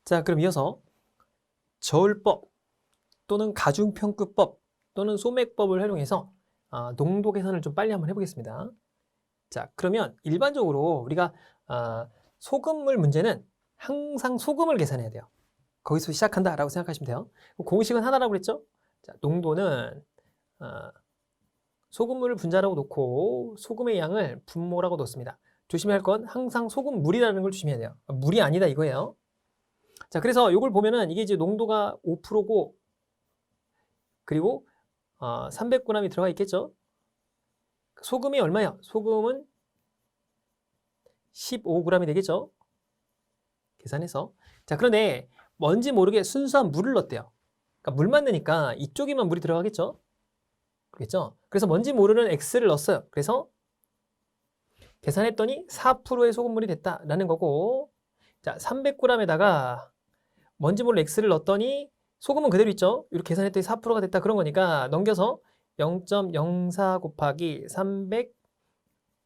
자, 그럼 이어서 저울법 또는 가중평균법 또는 소맥법을 활용해서 농도 계산을 좀 빨리 한번 해보겠습니다. 자, 그러면 일반적으로 우리가 소금물 문제는 항상 소금을 계산해야 돼요. 거기서 시작한다라고 생각하시면 돼요. 공식은 하나라고 그랬죠? 자, 농도는 소금물을 분자라고 놓고 소금의 양을 분모라고 놓습니다. 조심해야 할 건 항상 소금물이라는 걸 조심해야 돼요. 물이 아니다 이거예요. 자, 그래서 이걸 보면은 이게 이제 농도가 5%고 그리고 300g이 들어가 있겠죠? 소금이 얼마야? 소금은 15g이 되겠죠? 계산해서. 자, 그런데 뭔지 모르게 순수한 물을 넣었대요. 그러니까 물만 넣으니까 이쪽에만 물이 들어가겠죠? 그렇겠죠? 그래서 뭔지 모르는 X를 넣었어요. 그래서 계산했더니 4%의 소금물이 됐다라는 거고, 자, 300g에다가 뭔지 모르는 X를 넣었더니 소금은 그대로 있죠? 이렇게 계산했더니 4%가 됐다 그런 거니까 넘겨서 0.04 곱하기 300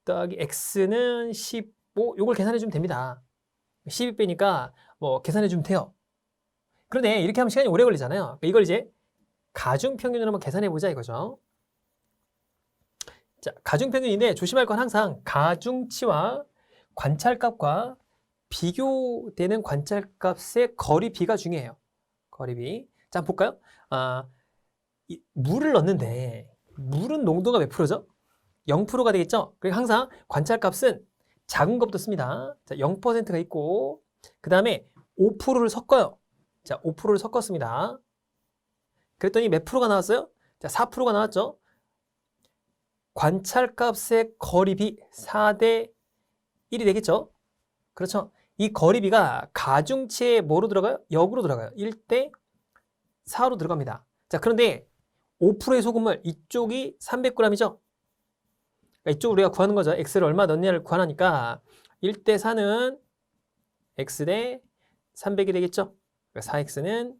더하기 X는 15 요걸 계산해 주면 됩니다. 12배니까 뭐 계산해 주면 돼요. 그런데 이렇게 하면 시간이 오래 걸리잖아요. 이걸 이제 가중평균으로 한번 계산해 보자 이거죠. 자, 가중평균인데 조심할 건 항상 가중치와 관찰값과 비교되는 관찰값의 거리비가 중요해요. 거리비. 자, 한번 볼까요? 물을 넣는데 물은 농도가 몇 프로죠? 0%가 되겠죠? 그리고 항상 관찰값은 작은 것부터 씁니다. 자, 0%가 있고 그 다음에 5%를 섞어요. 자, 5%를 섞었습니다. 그랬더니 몇 프로가 나왔어요? 자, 4%가 나왔죠? 관찰값의 거리비 4대 1이 되겠죠? 그렇죠? 이 거리비가 가중치에 뭐로 들어가요? 역으로 들어가요. 1대 4로 들어갑니다. 자, 그런데 5%의 소금물 이쪽이 300g이죠? 그러니까 이쪽으로 우리가 구하는 거죠. X를 얼마 넣느냐를 구하니까 1대 4는 X 대 300이 되겠죠? 그러니까 4X는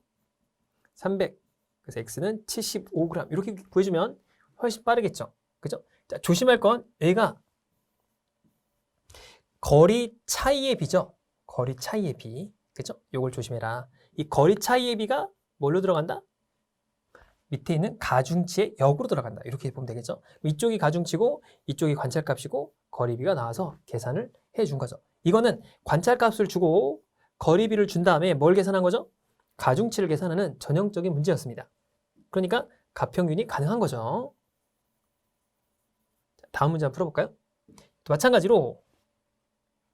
300. 그래서 X는 75g. 이렇게 구해주면 훨씬 빠르겠죠? 그죠? 자, 조심할 건 얘가 거리 차이의 비죠? 거리 차이의 비. 그죠? 요걸 조심해라. 이 거리 차이의 비가 뭘로 들어간다? 밑에 있는 가중치의 역으로 들어간다. 이렇게 보면 되겠죠? 이쪽이 가중치고 이쪽이 관찰값이고 거리비가 나와서 계산을 해준 거죠. 이거는 관찰값을 주고 거리비를 준 다음에 뭘 계산한 거죠? 가중치를 계산하는 전형적인 문제였습니다. 그러니까 가평균이 가능한 거죠. 다음 문제 한번 풀어볼까요? 또 마찬가지로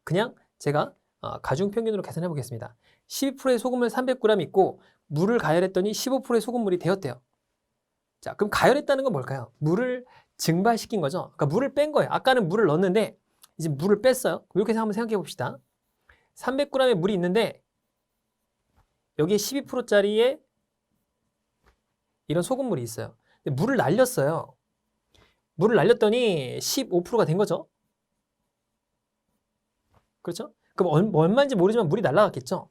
그냥 제가 가중평균으로 계산해 보겠습니다. 12%의 소금물 300g 있고 물을 가열했더니 15%의 소금물이 되었대요. 자, 그럼 가열했다는 건 뭘까요? 물을 증발시킨 거죠. 그러니까 물을 뺀 거예요. 아까는 물을 넣었는데 이제 물을 뺐어요. 이렇게 해서 한번 생각해 봅시다. 300g의 물이 있는데 여기에 12%짜리의 이런 소금물이 있어요. 근데 물을 날렸어요. 물을 날렸더니 15%가 된 거죠. 그렇죠? 그럼 얼마인지 모르지만 물이 날아갔겠죠?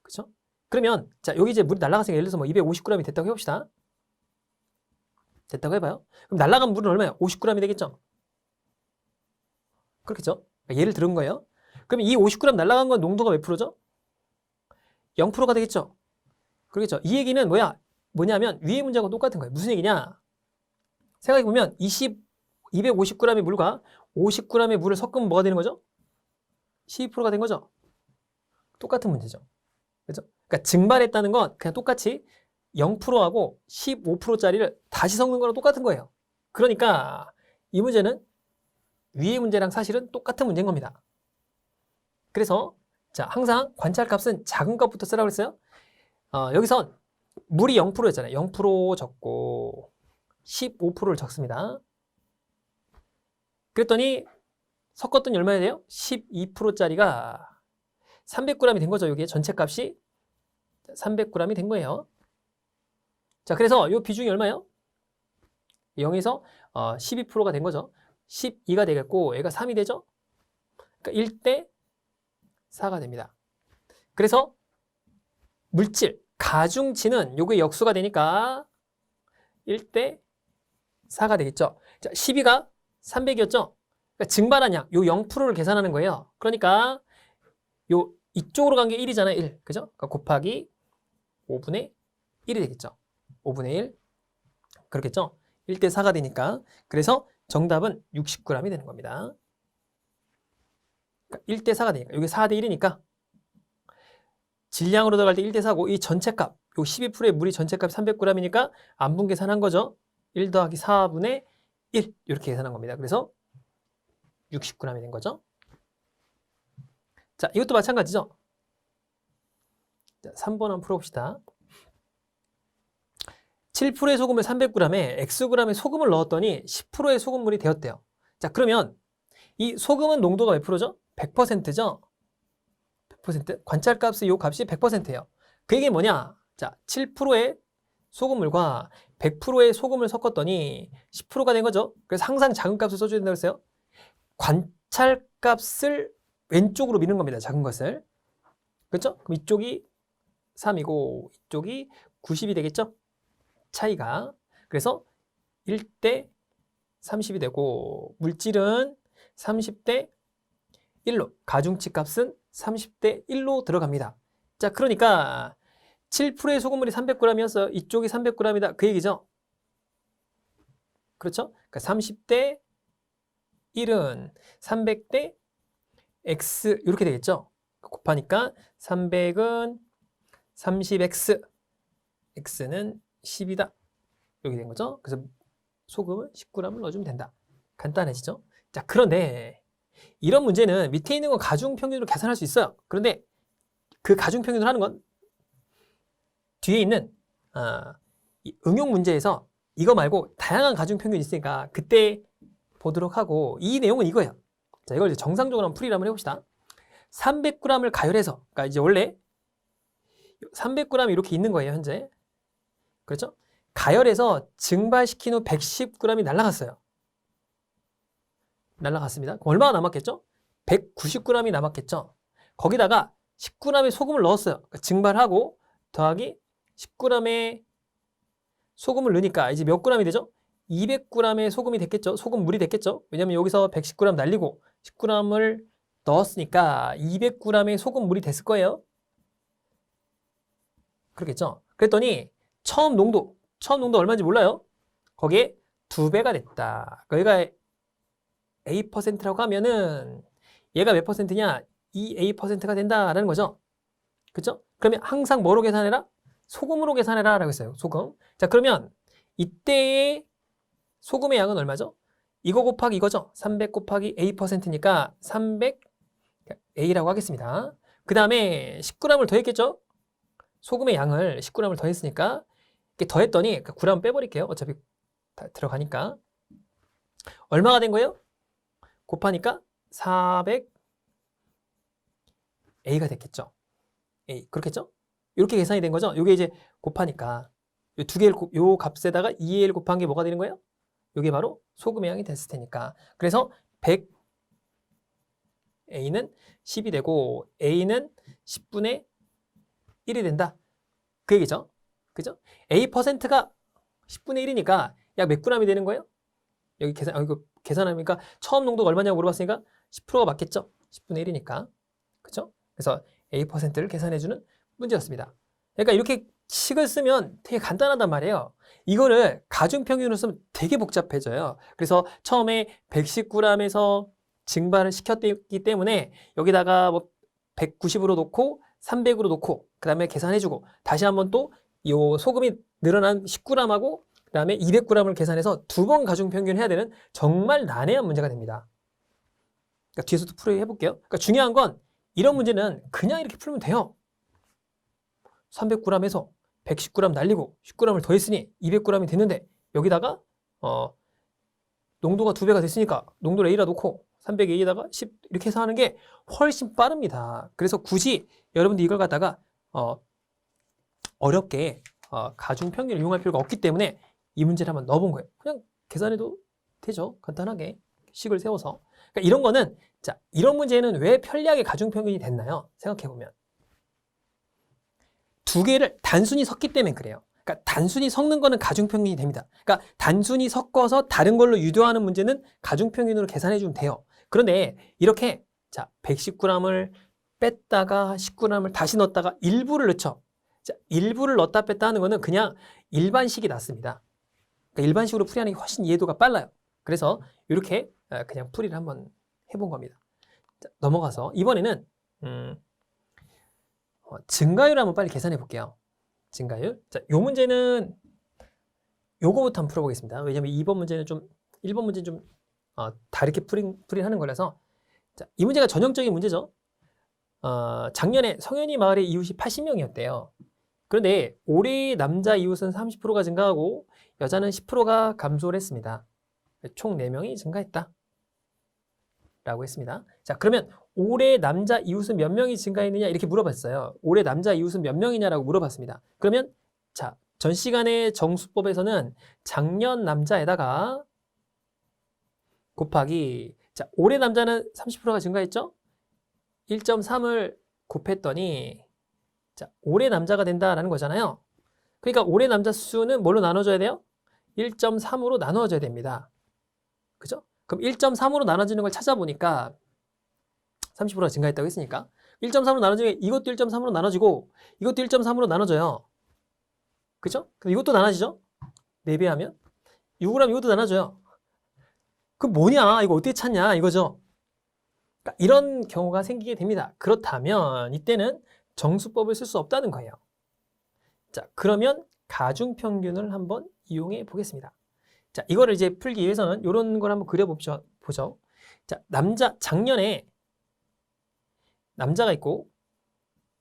그렇죠? 그러면 자, 여기 이제 물이 날아갔으니까 예를 들어서 뭐 250g이 됐다고 해봅시다. 됐다고 해봐요. 그럼 날아간 물은 얼마예요? 50g이 되겠죠? 그렇겠죠? 예를 들은 거예요. 그럼 이 50g 날아간 건 농도가 몇 프로죠? 0%가 되겠죠? 그렇겠죠? 이 얘기는 뭐냐면 위의 문제하고 똑같은 거예요. 무슨 얘기냐? 생각해보면 250g의 물과 50g의 물을 섞으면 뭐가 되는 거죠? 12%가 된 거죠? 똑같은 문제죠. 그렇죠? 그러니까 증발했다는 건 그냥 똑같이 0%하고 15%짜리를 다시 섞는 거랑 똑같은 거예요. 그러니까 이 문제는 위의 문제랑 사실은 똑같은 문제인 겁니다. 그래서 자, 항상 관찰값은 작은 것부터 쓰라고 했어요. 여기선 물이 0%였잖아요. 0% 적고 15%를 적습니다. 그랬더니 섞었더니 얼마나 돼요? 12%짜리가 300g이 된 거죠. 여기에 전체 값이 300g이 된 거예요. 자, 그래서 이 비중이 얼마예요? 0에서 12%가 된 거죠. 12가 되겠고 얘가 3이 되죠? 그러니까 1대 4가 됩니다. 그래서 물질, 가중치는 요게 역수가 되니까 1대 4가 되겠죠. 자, 12가 300이었죠? 그러니까 증발한 양, 요 0%를 계산하는 거예요. 그러니까 요 이쪽으로 간 게 1이잖아요. 1. 그죠? 그러니까 곱하기 5분의 1이 되겠죠. 5분의 1. 그렇겠죠? 1대 4가 되니까. 그래서 정답은 60g이 되는 겁니다. 그러니까 1대 4가 되니까. 이게 4대 1이니까 질량으로 들어갈 때 1대 4고 이 전체값, 요 12%의 물이 전체값 300g이니까 안분 계산한 거죠. 1 더하기 4분의 1 이렇게 계산한 겁니다. 그래서 60g이 된 거죠. 자, 이것도 마찬가지죠. 자, 3번 한번 풀어봅시다. 7%의 소금을 300g에 Xg의 소금을 넣었더니 10%의 소금물이 되었대요. 자, 그러면 이 소금은 농도가 몇 프로죠? 100%죠? 100%? 관찰값의 요 값이 100%예요. 그 얘기는 뭐냐? 자, 7%의 소금물과 100%의 소금을 섞었더니 10%가 된 거죠. 그래서 항상 작은 값을 써줘야 된다고 했어요. 관찰값을 왼쪽으로 미는 겁니다. 작은 것을. 그렇죠? 그럼 이쪽이 3이고 이쪽이 90이 되겠죠? 차이가. 그래서 1대 30이 되고 물질은 30대 1로 가중치 값은 30대 1로 들어갑니다. 자, 그러니까 7%의 소금물이 300g이었어요. 이쪽이 300g이다. 그 얘기죠. 그렇죠? 그러니까 30대 1은 300대 x 이렇게 되겠죠. 곱하니까 300은 30x, x는 10이다. 이렇게 된 거죠. 그래서 소금을 10g을 넣어주면 된다. 간단해지죠. 자, 그런데 이런 문제는 밑에 있는 건 가중평균으로 계산할 수 있어요. 그런데 그 가중평균을 하는 건 뒤에 있는 이 응용 문제에서 이거 말고 다양한 가중평균이 있으니까 그때 보도록 하고, 이 내용은 이거예요. 자, 이걸 이제 정상적으로 한번 풀이를 한번 해봅시다. 300g을 가열해서, 그러니까 이제 원래 300g 이렇게 있는 거예요, 현재. 그렇죠? 가열해서 증발시킨 후 110g이 날아갔어요. 날아갔습니다. 얼마나 남았겠죠? 190g이 남았겠죠? 거기다가 10g의 소금을 넣었어요. 그러니까 증발하고 더하기 10g의 소금을 넣으니까 이제 몇 g이 되죠? 200g의 소금이 됐겠죠? 소금물이 됐겠죠? 왜냐면 여기서 110g 날리고 10g을 넣었으니까 200g의 소금물이 됐을 거예요. 그렇겠죠? 그랬더니 처음 농도 얼마인지 몰라요? 거기에 2배가 됐다. 여기가 A%라고 하면은 얘가 몇 %냐? 2A%가 된다라는 거죠. 그렇죠? 그러면 항상 뭐로 계산해라? 소금으로 계산해라 라고 했어요. 소금. 자, 그러면 이때의 소금의 양은 얼마죠? 이거 곱하기 이거죠. 300 곱하기 A%니까 300A라고 하겠습니다. 그 다음에 10g을 더했겠죠? 소금의 양을 10g을 더했으니까 이렇게 더했더니 g 빼버릴게요. 어차피 다 들어가니까. 얼마가 된 거예요? 곱하니까 400A가 됐겠죠. A. 그렇겠죠? 이렇게 계산이 된 거죠. 이게 이제 곱하니까 요 두 개를 요 값에다가 2A를 곱한 게 뭐가 되는 거예요? 이게 바로 소금의 양이 됐을 테니까. 그래서 100A는 10이 되고 A는 10분의 1이 된다. 그 얘기죠. 그죠? A%가 10분의 1이니까 약 몇 g이 되는 거예요? 여기 계산하니까 처음 농도가 얼마냐고 물어봤으니까 10%가 맞겠죠? 10분의 1이니까. 그죠? 그래서 A%를 계산해주는 문제였습니다. 그러니까 이렇게 식을 쓰면 되게 간단하단 말이에요. 이거를 가중평균으로 쓰면 되게 복잡해져요. 그래서 처음에 110g에서 증발을 시켰기 때문에 여기다가 뭐 190으로 놓고 300으로 놓고 그 다음에 계산해주고 다시 한번 또 이 소금이 늘어난 10g하고 그 다음에 200g을 계산해서 2번 가중평균 해야 되는 정말 난해한 문제가 됩니다. 그러니까 뒤에서도 풀이해볼게요. 그러니까 중요한 건 이런 문제는 그냥 이렇게 풀면 돼요. 300g에서 110g 날리고 10g을 더했으니 200g이 됐는데 여기다가 농도가 2배가 됐으니까 농도를 A라 놓고 300A에다가 10 이렇게 해서 하는 게 훨씬 빠릅니다. 그래서 굳이 여러분들 이걸 갖다가 어렵게 가중평균을 이용할 필요가 없기 때문에 이 문제를 한번 넣어본 거예요. 그냥 계산해도 되죠. 간단하게 식을 세워서. 그러니까 이런 거는 자, 이런 문제는 왜 편리하게 가중평균이 됐나요? 생각해보면 두 개를 단순히 섞기 때문에 그래요. 그러니까 단순히 섞는 거는 가중평균이 됩니다. 그러니까 단순히 섞어서 다른 걸로 유도하는 문제는 가중평균으로 계산해 주면 돼요. 그런데 이렇게 자 110g을 뺐다가 19g을 다시 넣었다가 일부를 넣죠. 자, 일부를 넣었다 뺐다 하는 거는 그냥 일반식이 낫습니다. 그러니까 일반식으로 풀이하는 게 훨씬 이해도가 빨라요. 그래서 이렇게 그냥 풀이를 한번 해본 겁니다. 자, 넘어가서 이번에는 증가율을 한번 빨리 계산해 볼게요. 증가율. 자, 요 문제는 요거부터 한번 풀어보겠습니다. 왜냐면 2번 문제는 1번 문제는 좀 다르게 풀이하는 거라서. 자, 이 문제가 전형적인 문제죠. 작년에 성현이 마을의 이웃이 80명이었대요. 그런데 올해 남자 이웃은 30%가 증가하고 여자는 10%가 감소를 했습니다. 총 4명이 증가했다. 라고 했습니다. 자, 그러면 올해 남자 이웃은 몇 명이 증가했느냐 이렇게 물어봤어요. 올해 남자 이웃은 몇 명이냐라고 물어봤습니다. 그러면 자, 전 시간의 정수법에서는 작년 남자에다가 곱하기 자, 올해 남자는 30%가 증가했죠? 1.3을 곱했더니 자, 올해 남자가 된다라는 거잖아요. 그러니까 올해 남자 수는 뭘로 나눠줘야 돼요? 1.3으로 나누어져야 됩니다. 그죠? 그럼 1.3으로 나눠지는 걸 찾아보니까 30%가 증가했다고 했으니까 1.3으로 나눠지면 이것도 1.3으로 나눠지고 이것도 1.3으로 나눠져요. 그죠? 그럼 이것도 나눠지죠? 4배하면 6g 이것도 나눠져요. 그럼 뭐냐? 이거 어떻게 찾냐? 이거죠. 그러니까 이런 경우가 생기게 됩니다. 그렇다면 이때는 정수법을 쓸 수 없다는 거예요. 자, 그러면 가중평균을 한번 이용해 보겠습니다. 자, 이거를 이제 풀기 위해서는 이런 걸 한번 그려보죠. 자, 작년에 남자가 있고,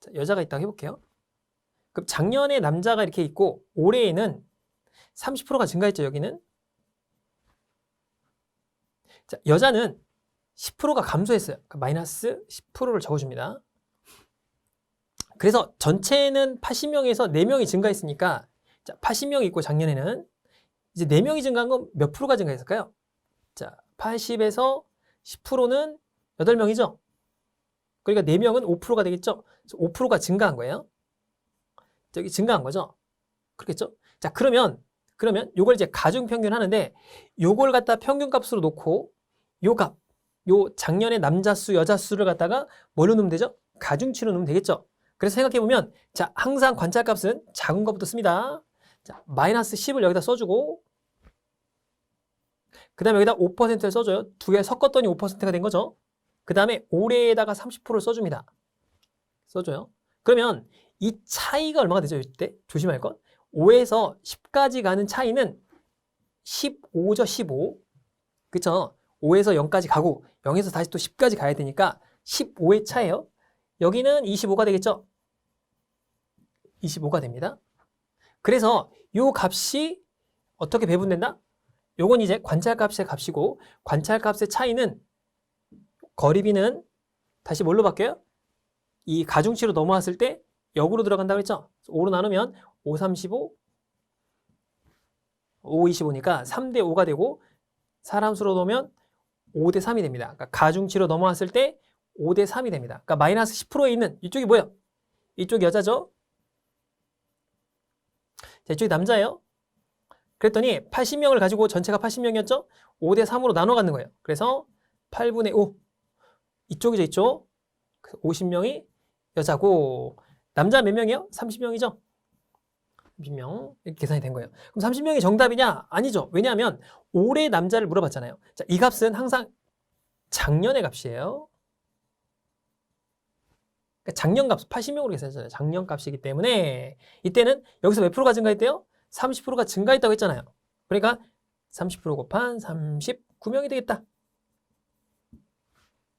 자, 여자가 있다고 해볼게요. 그럼 작년에 남자가 이렇게 있고, 올해에는 30%가 증가했죠, 여기는. 자, 여자는 10%가 감소했어요. 그러니까 마이너스 10%를 적어줍니다. 그래서 전체는 80명에서 4명이 증가했으니까, 자, 80명이 있고 작년에는 이제 4명이 증가한 건 몇 프로가 증가했을까요? 자, 80에서 10%는 8명이죠? 그러니까 4명은 5%가 되겠죠? 5%가 증가한 거예요. 저기 증가한 거죠? 그렇겠죠? 자, 그러면 요걸 이제 가중평균 하는데 요걸 갖다 평균값으로 놓고 요 값, 요 작년의 남자 수, 여자 수를 갖다가 뭘로 넣으면 되죠? 가중치로 넣으면 되겠죠? 그래서 생각해보면 자, 항상 관찰값은 작은 것부터 씁니다. 자, 마이너스 10을 여기다 써주고 그 다음에 여기다 5%를 써줘요. 두 개 섞었더니 5%가 된 거죠. 그 다음에 올해에다가 30%를 써줍니다. 써줘요. 그러면 이 차이가 얼마가 되죠? 이때 조심할 것. 5에서 10까지 가는 차이는 15죠. 15. 그쵸? 5에서 0까지 가고 0에서 다시 또 10까지 가야 되니까 15의 차예요. 여기는 25가 되겠죠? 25가 됩니다. 그래서 이 값이 어떻게 배분된다? 요건 이제 관찰값의 값이고 관찰값의 차이는 거리비는 다시 뭘로 바뀌어요? 이 가중치로 넘어왔을 때 역으로 들어간다고 했죠? 5로 나누면 5, 35, 5, 25니까 3대 5가 되고 사람 수로 넣으면 5대 3이 됩니다. 그러니까 가중치로 넘어왔을 때 5대 3이 됩니다. 그러니까 마이너스 10%에 있는 이쪽이 뭐예요? 이쪽이 여자죠? 자, 이쪽이 남자예요? 그랬더니 80명을 가지고 전체가 80명이었죠? 5대 3으로 나눠 갖는 거예요. 그래서 8분의 5 이쪽이죠, 이쪽. 50명이 여자고 남자 몇 명이요? 30명이죠? 30명 이렇게 계산이 된 거예요. 그럼 30명이 정답이냐? 아니죠. 왜냐하면 올해 남자를 물어봤잖아요. 자, 이 값은 항상 작년의 값이에요. 그러니까 작년 값 80명으로 계산했잖아요. 작년 값이기 때문에 이때는 여기서 몇 프로가 증가했대요? 30%가 증가했다고 했잖아요. 그러니까 30% 곱한 39명이 되겠다.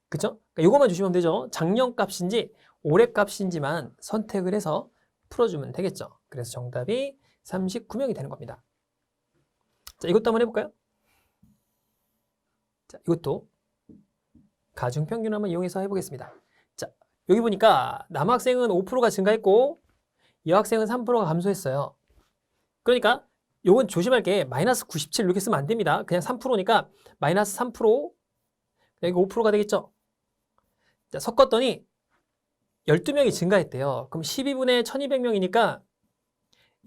그쵸? 그러니까 이것만 주시면 되죠. 작년 값인지 올해 값인지만 선택을 해서 풀어주면 되겠죠. 그래서 정답이 39명이 되는 겁니다. 자, 이것도 한번 해볼까요? 자, 이것도 가중평균을 한번 이용해서 해보겠습니다. 자, 여기 보니까 남학생은 5%가 증가했고 여학생은 3%가 감소했어요. 그러니까 요건 조심할 게 마이너스 97 이렇게 쓰면 안 됩니다. 그냥 3%니까 마이너스 3% 여기 5%가 되겠죠. 자, 섞었더니 12명이 증가했대요. 그럼 12분의 1200명이니까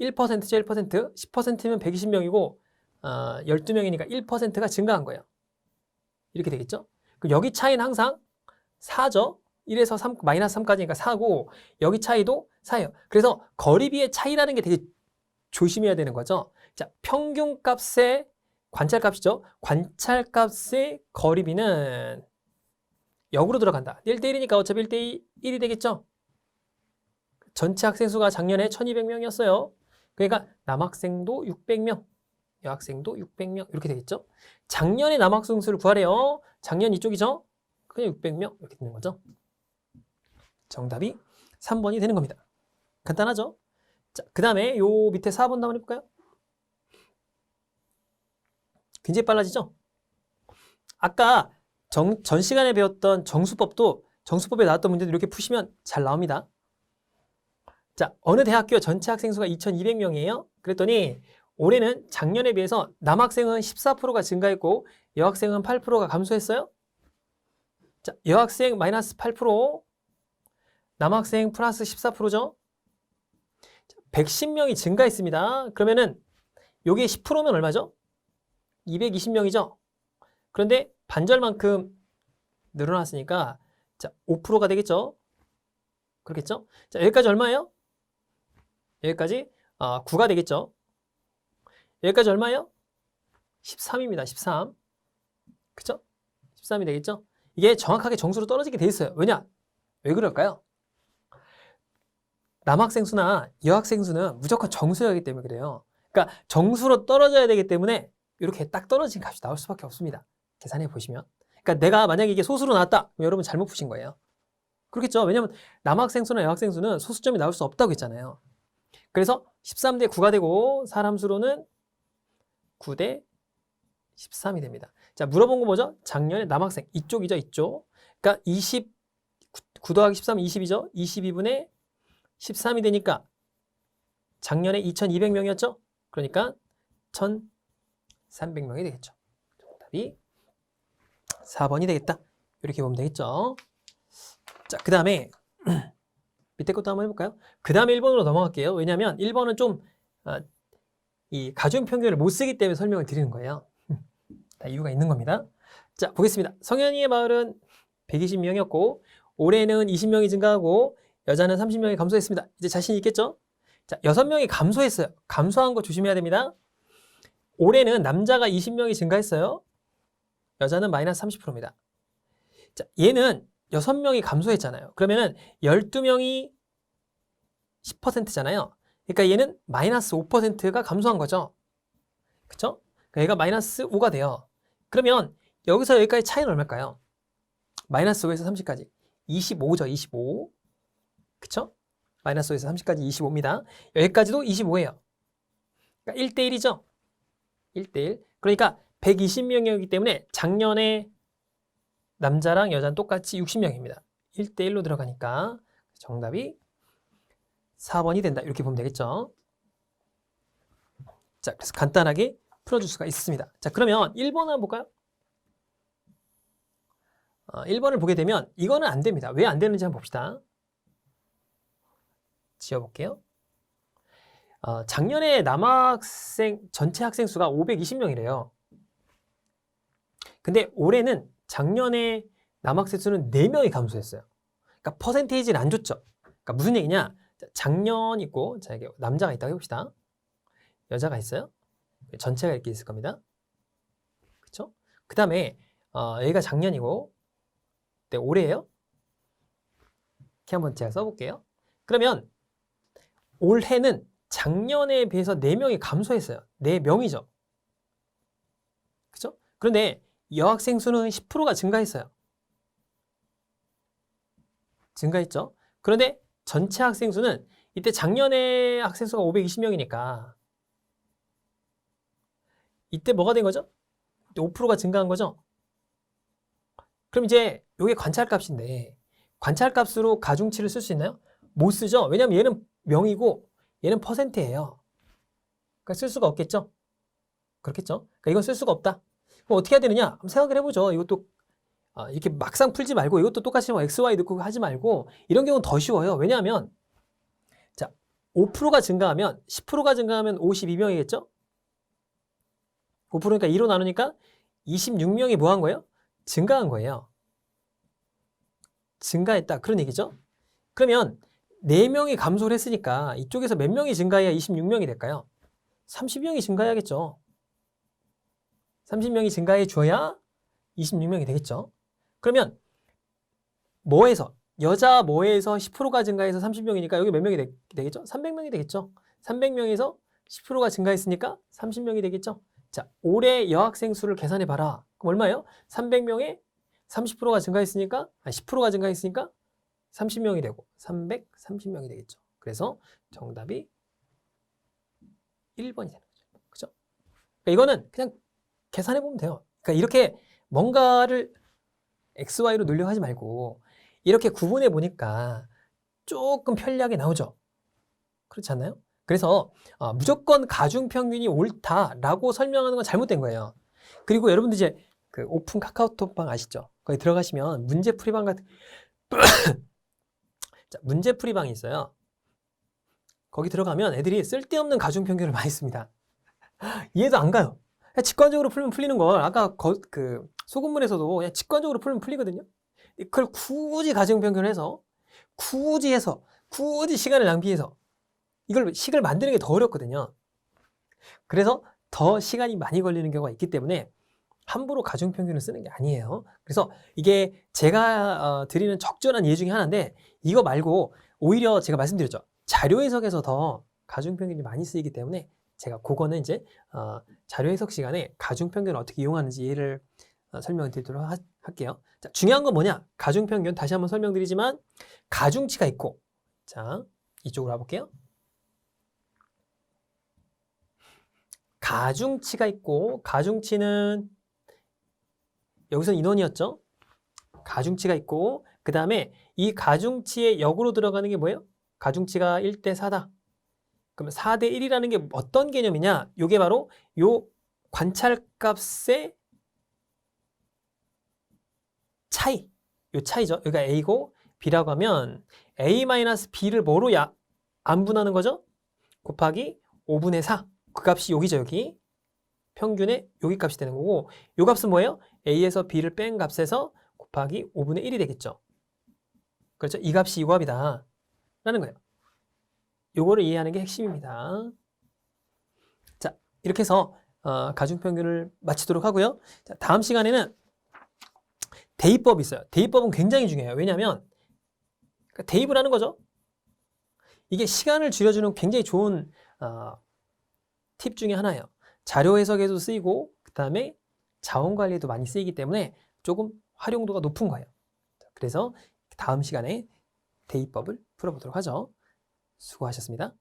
1%죠, 1%. 10%면 120명이고 12명이니까 1%가 증가한 거예요. 이렇게 되겠죠. 그럼 여기 차이는 항상 4죠. 1에서 3, 마이너스 3까지니까 4고 여기 차이도 4예요. 그래서 거리비의 차이라는 게 되게 조심해야 되는 거죠. 자, 평균값의 관찰값이죠. 관찰값의 거리비는 역으로 들어간다. 1대1이니까 어차피 1대1이 되겠죠. 전체 학생 수가 작년에 1200명이었어요. 그러니까 남학생도 600명, 여학생도 600명 이렇게 되겠죠. 작년에 남학생 수를 구하래요. 작년 이쪽이죠. 그냥 600명 이렇게 되는 거죠. 정답이 3번이 되는 겁니다. 간단하죠? 자, 그 다음에 요 밑에 4번 한번 해볼까요? 굉장히 빨라지죠? 아까 전 시간에 배웠던 정수법도 정수법에 나왔던 문제도 이렇게 푸시면 잘 나옵니다. 자, 어느 대학교 전체 학생 수가 2200명이에요. 그랬더니 올해는 작년에 비해서 남학생은 14%가 증가했고 여학생은 8%가 감소했어요. 자, 여학생 마이너스 8%, 남학생 플러스 14%죠. 110명이 증가했습니다. 그러면은 요게 10%면 얼마죠? 220명이죠. 그런데 반절만큼 늘어났으니까 자, 5%가 되겠죠. 그렇겠죠? 자, 여기까지 얼마예요? 여기까지 9가 되겠죠. 여기까지 얼마예요? 13입니다. 13. 그쵸? 13이 되겠죠? 이게 정확하게 정수로 떨어지게 돼 있어요. 왜냐? 왜 그럴까요? 남학생 수나 여학생 수는 무조건 정수여기 때문에 그래요. 그러니까 정수로 떨어져야 되기 때문에 이렇게 딱 떨어진 값이 나올 수밖에 없습니다. 계산해 보시면. 그러니까 내가 만약에 이게 소수로 나왔다. 그럼 여러분 잘못 푸신 거예요. 그렇겠죠? 왜냐면 남학생 수나 여학생 수는 소수점이 나올 수 없다고 했잖아요. 그래서 13대 9가 되고 사람 수로는 9대 13이 됩니다. 자, 물어본 거 뭐죠? 작년에 남학생 이쪽이죠, 이쪽. 그러니까 9 더하기 13은 20이죠. 22분의 13이 되니까 작년에 2200명이었죠? 그러니까 1300명이 되겠죠. 정답이 4번이 되겠다. 이렇게 보면 되겠죠. 자, 그 다음에 밑에 것도 한번 해볼까요? 그 다음에 1번으로 넘어갈게요. 왜냐하면 1번은 좀 이 가중 평균을 못 쓰기 때문에 설명을 드리는 거예요. 다 이유가 있는 겁니다. 자, 보겠습니다. 성현이의 마을은 120명이었고 올해는 20명이 증가하고 여자는 30명이 감소했습니다. 이제 자신 있겠죠? 자, 6명이 감소했어요. 감소한 거 조심해야 됩니다. 올해는 남자가 20명이 증가했어요. 여자는 마이너스 30%입니다. 자, 얘는 6명이 감소했잖아요. 그러면은 12명이 10%잖아요. 그러니까 얘는 마이너스 5%가 감소한 거죠. 그쵸? 그러니까 얘가 마이너스 5가 돼요. 그러면 여기서 여기까지 차이는 얼마일까요? 마이너스 5에서 30까지 25죠. 25. 그쵸? 마이너스 5에서 30까지 25입니다. 여기까지도 25예요. 그러니까 1대1이죠. 1대1. 그러니까 120명이기 때문에 작년에 남자랑 여자는 똑같이 60명입니다. 1대1로 들어가니까 정답이 4번이 된다. 이렇게 보면 되겠죠. 자, 그래서 간단하게 풀어줄 수가 있습니다. 자, 그러면 1번 한번 볼까요? 1번을 보게 되면 이거는 안 됩니다. 왜 안 되는지 한번 봅시다. 지워볼게요. 작년에 남학생 전체 학생 수가 520명이래요. 근데 올해는 작년에 남학생 수는 4명이 감소했어요. 그러니까 퍼센테이지는 안 좋죠. 그러니까 무슨 얘기냐? 작년 있고, 자, 이게 남자가 있다고 해봅시다. 여자가 있어요. 전체가 이렇게 있을 겁니다. 그쵸? 그 다음에, 여기가 작년이고, 네, 올해예요. 이렇게 한번 제가 써볼게요. 그러면, 올해는 작년에 비해서 4명이 감소했어요. 4명이죠. 그쵸? 그런데 여학생 수는 10%가 증가했어요. 증가했죠? 그런데 전체 학생 수는 이때 작년에 학생 수가 520명이니까 이때 뭐가 된 거죠? 5%가 증가한 거죠? 그럼 이제 이게 관찰값인데 관찰값으로 가중치를 쓸 수 있나요? 못 쓰죠? 왜냐면 얘는 명이고 얘는 퍼센트예요. 그러니까 쓸 수가 없겠죠? 그렇겠죠? 그러니까 이건 쓸 수가 없다. 그럼 어떻게 해야 되느냐? 한번 생각을 해보죠. 이것도 이렇게 막상 풀지 말고 이것도 똑같이 뭐 x, y 넣고 하지 말고 이런 경우는 더 쉬워요. 왜냐하면 자 5%가 증가하면 10%가 증가하면 52명이겠죠? 5%니까 2로 나누니까 26명이 뭐 한 거예요? 증가한 거예요. 증가했다. 그런 얘기죠. 그러면 4명이 감소를 했으니까 이쪽에서 몇 명이 증가해야 26명이 될까요? 30명이 증가해야겠죠. 30명이 증가해 줘야 26명이 되겠죠. 그러면 뭐에서 여자 뭐에서 10%가 증가해서 30명이니까 여기 몇 명이 되겠죠? 300명이 되겠죠. 300명에서 10%가 증가했으니까 30명이 되겠죠. 자, 올해 여학생 수를 계산해 봐라. 그럼 얼마예요? 300명에 30%가 증가했으니까 10%가 증가했으니까 30명이 되고 330명이 되겠죠. 그래서 정답이 1번이 되는 거죠. 그죠? 그러니까 이거는 그냥 계산해 보면 돼요. 그러니까 이렇게 뭔가를 XY로 놀려 하지 말고 이렇게 구분해 보니까 조금 편리하게 나오죠. 그렇지 않나요? 그래서 무조건 가중평균이 옳다라고 설명하는 건 잘못된 거예요. 그리고 여러분들 이제 그 오픈 카카오톡방 아시죠? 거기 들어가시면 문제풀이방 같은 자, 문제풀이방이 있어요. 거기 들어가면 애들이 쓸데없는 가중평균을 많이 씁니다. 이해도 안 가요. 그냥 직관적으로 풀면 풀리는 걸 아까 그 소금물에서도 그냥 직관적으로 풀면 풀리거든요. 그걸 굳이 가중평균을 해서 굳이 시간을 낭비해서 이걸 식을 만드는 게 더 어렵거든요. 그래서 더 시간이 많이 걸리는 경우가 있기 때문에 함부로 가중평균을 쓰는 게 아니에요. 그래서 이게 제가 드리는 적절한 예 중에 하나인데 이거 말고 오히려 제가 말씀드렸죠. 자료 해석에서 더 가중평균이 많이 쓰이기 때문에 제가 그거는 이제 자료 해석 시간에 가중평균을 어떻게 이용하는지 예를 설명을 드리도록 할게요. 자, 중요한 건 뭐냐? 가중평균 다시 한번 설명드리지만 가중치가 있고 자, 이쪽으로 와볼게요. 가중치가 있고 가중치는 여기서 인원이었죠. 가중치가 있고 그 다음에 이 가중치의 역으로 들어가는 게 뭐예요? 가중치가 1대 4다. 그러면 4대 1이라는 게 어떤 개념이냐? 이게 바로 요 관찰값의 차이. 요 차이죠. 여기가 A고 B라고 하면 A-B를 뭐로 안분하는 거죠? 곱하기 5분의 4. 그 값이 여기죠, 여기. 평균의 여기 값이 되는 거고 요 값은 뭐예요? A에서 B를 뺀 값에서 곱하기 5분의 1이 되겠죠. 그렇죠? 이 값이 이 값이다 라는 거예요. 요거를 이해하는 게 핵심입니다. 자, 이렇게 해서 가중평균을 마치도록 하고요. 자, 다음 시간에는 대입법이 있어요. 대입법은 굉장히 중요해요. 왜냐하면 대입을 하는 거죠. 이게 시간을 줄여주는 굉장히 좋은 팁 중에 하나예요. 자료 해석에도 쓰이고 그 다음에 자원 관리에도 많이 쓰이기 때문에 조금 활용도가 높은 거예요. 그래서 다음 시간에 대입법을 풀어보도록 하죠. 수고하셨습니다.